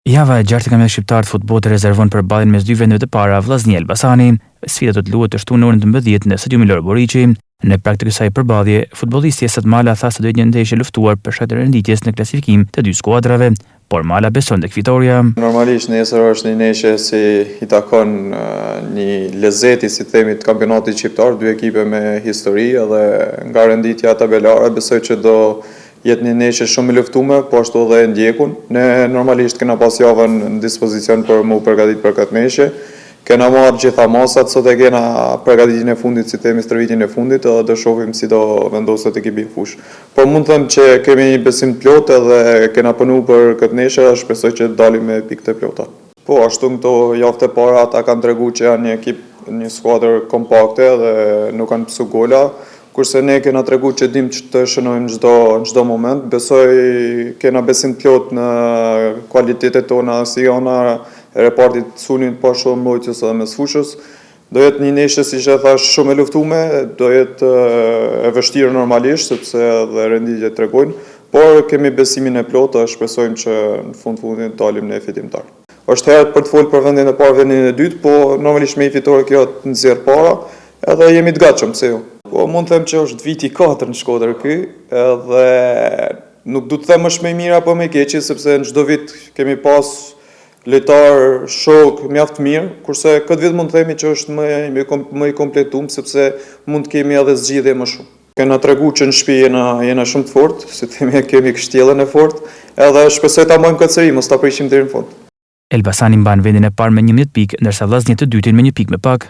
Java e gjartë e kampionatit shqiptar të futbollit rezervon përballjen mes dy vendeve të para, Vllaznia Elbasani. Sfida do të luhet të shtunë në orën 12 në stadiumin Loro Boriçi. Në prag të kësaj përballje, futbollisti Esat Mala tha se do të jetë një ndeshje luftuar për shkak të renditjes në klasifikim të dy skuadrave, por Mala beson tek fitoria. Normalisht nesër është një ndeshje si i takon një lezeti, si themi, të kampionatit shqiptar, dy ekipe me histori edhe nga renditja tabelare besoj që do jetë një ndeshje shumë e luftuar, po ashtu edhe ndjekun. Ne normalisht kena pas javën në dispozicion për mu përgatit për këtë ndeshje. Kena marrë gjitha masat, sot e kena përgatitjen e fundit, si themi, stërvitjen e fundit, edhe do shohim si do vendoset ekipi në fushë. Por mund të them që kemi një besim të plotë edhe kena punuar për këtë ndeshje, shpresoj që dalim me pikë të plota. Po, ashtu këto javët e para ata kanë treguar që janë një ekip, një skuadër kompakte dhe nuk kanë pësu gola. Kurse ne kena treguar që dim që të shënojmë çdo moment. Besoj kena besim të plot në kualitetet tona, si jona repartit sunit po shumë mbrojtjes edhe mes fushës. Do jetë një ndeshje, siç e thash, shumë e luftuar, do jetë e vështirë normalisht sepse edhe renditjet tregojnë, por kemi besimin e plotë, shpresojmë që në fundin dalim në fitimtar. Është herë për të folur për vendin e parë, vendin e dytë, po normalisht me një fitore kjo të nxjerr para, edhe jemi të gatshëm, pse jo. Po mund të them që është viti 4 në Shkodër ky, edhe nuk du të them është më i mirë apo më i keq, sepse në çdo vit kemi pas lojtar shok mjaft mirë, kurse këtë vit mund të themi që është më i kompletuar sepse mund të kemi edhe zgjidhje më shumë. Kena treguar që në shtëpi jena shumë të fortë, si themi kemi kështjellën e fortë, edhe shpresoj ta mbajmë këtë seri, mos ta prishim deri në fund. Elbasani mban vendin e parë me 11 pikë, ndërsa Vllaznia të dytin me 1 pikë më pak.